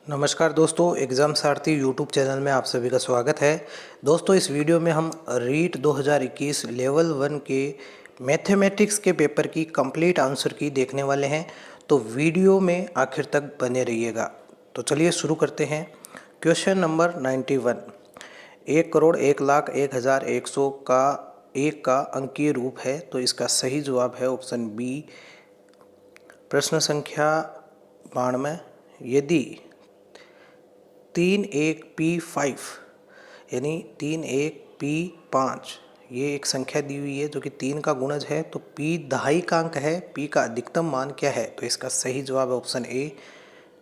नमस्कार दोस्तों, एग्ज़ाम सारथी YouTube channel में आप सभी का स्वागत है। दोस्तों, इस वीडियो में हम रीट 2021 लेवल 1 के मैथमेटिक्स के पेपर की कंप्लीट आंसर की देखने वाले हैं, तो वीडियो में आखिर तक बने रहिएगा। तो चलिए शुरू करते हैं। क्वेश्चन नंबर 91, 1,01,01,100 का एक का अंकीय रूप है, तो इसका सही जवाब है ऑप्शन बी। प्रश्न संख्या 92, यदि 3,1,P5 यानी 3,1,P5 ये एक संख्या दी हुई है जो कि 3 का गुणज है, तो P दहाई का अंक है, P का अधिकतम मान क्या है? तो इसका सही जवाब है ऑप्शन ए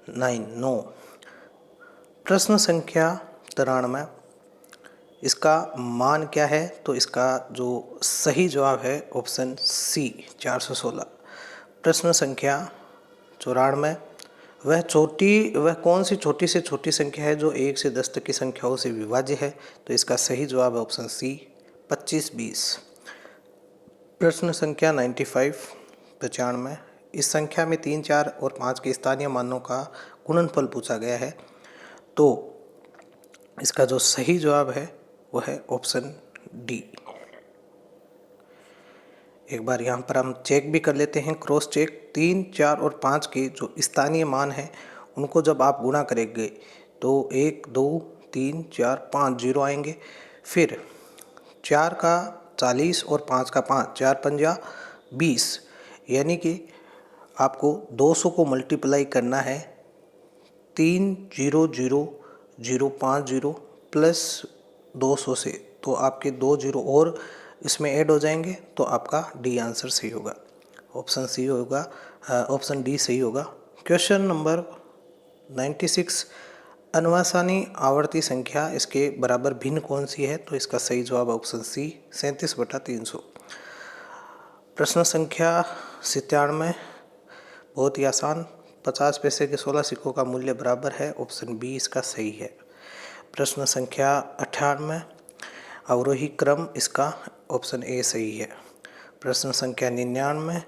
9। प्रश्न संख्या 93, इसका मान क्या है? तो इसका जो सही जवाब है ऑप्शन सी 416। प्रश्न संख्या 94, वह कौन सी छोटी से छोटी संख्या है जो 1 से 10 तक की संख्याओं से विभाज्य है? तो इसका सही जवाब है ऑप्शन सी 25-20। प्रश्न संख्या 95, इस संख्या में 3, 4 और 5 के स्थानीय मानों का गुणनफल पूछा गया है, तो इसका जो सही जवाब है वह है ऑप्शन डी। एक बार यहाँ पर हम चेक भी कर लेते हैं, क्रॉस चेक। 3, 4 और 5 के जो स्थानीय मान हैं उनको जब आप गुणा करेंगे तो 1, 2, 3, 4, 5 जीरो आएंगे। फिर 4 का 40 और 5 का 5, 4 पंजा 20, यानी कि आपको 200 को मल्टीप्लाई करना है 300,050 प्लस 200 से, तो आपके 2 जीरो और इसमें ऐड हो जाएंगे, तो आपका डी आंसर सही होगा, ऑप्शन सी होगा, ऑप्शन डी सही होगा। क्वेश्चन नंबर 96, अनवासानी आवर्ती संख्या इसके बराबर भिन्न कौन सी है? तो इसका सही जवाब ऑप्शन सी 37/300। प्रश्न संख्या 97, बहुत ही आसान, 50 पैसे के 16 सिक्कों का मूल्य बराबर है, ऑप्शन बी इसका सही है। प्रश्न संख्या 98, अवरोही क्रम इसका ऑप्शन ए सही है। प्रश्न संख्या 99,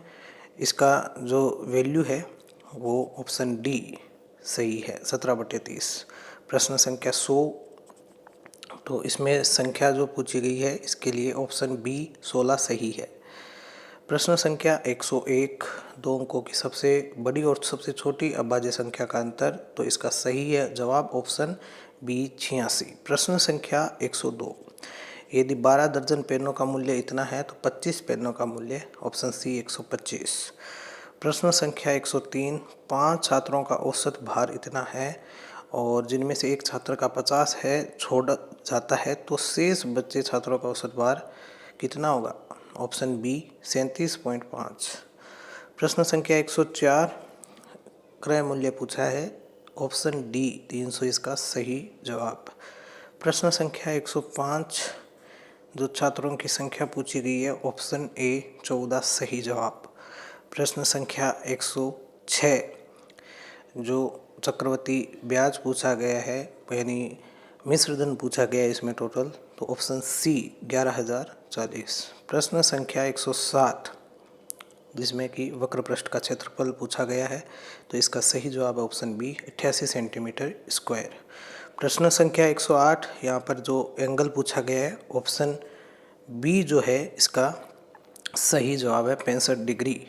इसका जो वैल्यू है वो ऑप्शन डी सही है, 17/30। प्रश्न संख्या 100, तो इसमें संख्या जो पूछी गई है इसके लिए ऑप्शन बी 16 सही है। प्रश्न संख्या 101, 2 अंकों की सबसे बड़ी और सबसे छोटी अभाज्य संख्या का अंतर, तो इसका सही है जवाब ऑप्शन बी 86। प्रश्न संख्या 102, यदि 12 दर्जन पेनों का मूल्य इतना है तो 25 पेनों का मूल्य, ऑप्शन सी 125। प्रश्न संख्या 103, 5 छात्रों का औसत भार इतना है और जिनमें से एक छात्र का 50 है छोड़ जाता है, तो शेष बच्चे छात्रों का औसत भार कितना होगा? Option B 37.5। प्रश्न संख्या 104, क्रय मूल्य पूछा है, ऑप्शन डी 300 इसका सही जवाब। प्रश्न संख्या 105, जो छात्रों की संख्या पूछी गई है, ऑप्शन ए 14 सही जवाब। प्रश्न संख्या 106, जो चक्रवृद्धि ब्याज पूछा गया है, यानी मिश्र धन पूछा गया है इसमें टोटल, तो ऑप्शन सी 11,040। प्रश्न संख्या 107, जिसमें कि वक्र पृष्ठ का क्षेत्रफल पूछा गया है, तो इसका सही जवाब है ऑप्शन बी 88 सेंटीमीटर स्क्वायर। प्रश्न संख्या 108, यहाँ पर जो एंगल पूछा गया है, ऑप्शन बी जो है इसका सही जवाब है 65 डिग्री।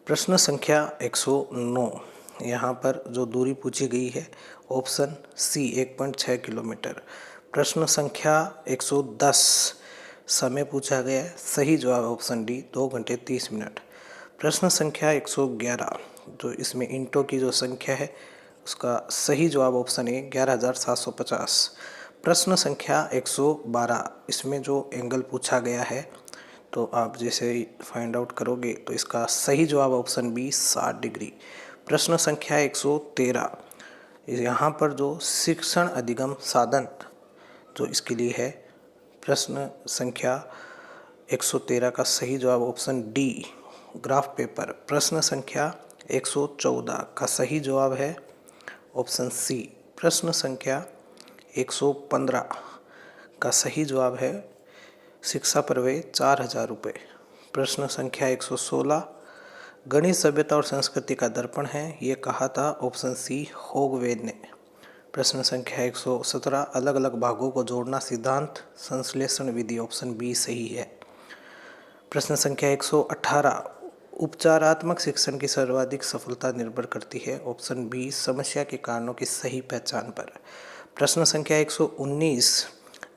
प्रश्न संख्या 109, यहाँ पर जो दूरी पूछी गई है, ऑप्शन सी 1.6 किलोमीटर। प्रश्न संख्या 110, समय पूछा गया है, सही जवाब ऑप्शन डी 2 घंटे 30 मिनट। प्रश्न संख्या 111, जो इसमें ईंटों की जो संख्या है उसका सही जवाब ऑप्शन ए 11,750। प्रश्न संख्या 112, इसमें जो एंगल पूछा गया है, तो आप जैसे ही फाइंड आउट करोगे तो इसका सही जवाब ऑप्शन बी 60 डिग्री। प्रश्न संख्या 113, यहाँ पर जो शिक्षण अधिगम साधन जो इसके लिए है, प्रश्न संख्या 113 का सही जवाब ऑप्शन डी ग्राफ पेपर। प्रश्न संख्या 114 का सही जवाब है ऑप्शन सी। प्रश्न संख्या 115 का सही जवाब है शिक्षा प्रवेश 4,000 रुपये। प्रश्न संख्या 116, गणित सभ्यता और संस्कृति का दर्पण है, ये कहा था ऑप्शन सी होगवेद ने। प्रश्न संख्या 117, अलग अलग भागों को जोड़ना सिद्धांत संश्लेषण विधि, ऑप्शन बी सही है। प्रश्न संख्या 118, उपचारात्मक शिक्षण की सर्वाधिक सफलता निर्भर करती है, ऑप्शन बी समस्या के कारणों की सही पहचान पर। प्रश्न संख्या 119,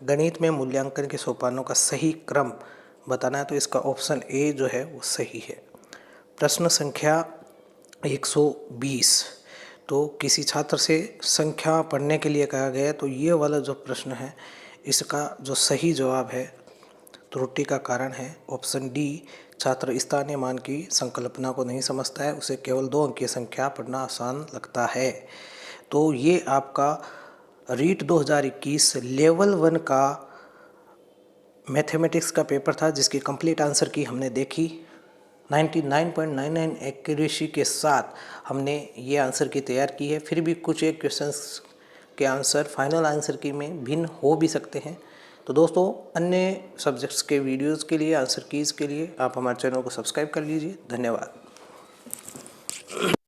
गणित में मूल्यांकन के सोपानों का सही क्रम बताना है, तो इसका ऑप्शन ए जो है वो सही है। प्रश्न संख्या 120, तो किसी छात्र से संख्या पढ़ने के लिए कहा गया है, तो ये वाला जो प्रश्न है इसका जो सही जवाब है, त्रुटि का कारण है ऑप्शन डी, छात्र स्थानीय मान की संकल्पना को नहीं समझता है, उसे केवल 2 अंकीय संख्या पढ़ना आसान लगता है। तो ये आपका रीट 2021 लेवल 1 का मैथमेटिक्स का पेपर था, जिसकी कंप्लीट आंसर की हमने देखी। 99.99 एक्यूरेसी के साथ हमने ये आंसर की तैयार की है। फिर भी कुछ एक क्वेश्चंस के आंसर फाइनल आंसर की में भिन्न हो भी सकते हैं। तो दोस्तों, अन्य सब्जेक्ट्स के वीडियोस के लिए, आंसर कीज़ के लिए आप हमारे चैनल को सब्सक्राइब कर लीजिए। धन्यवाद।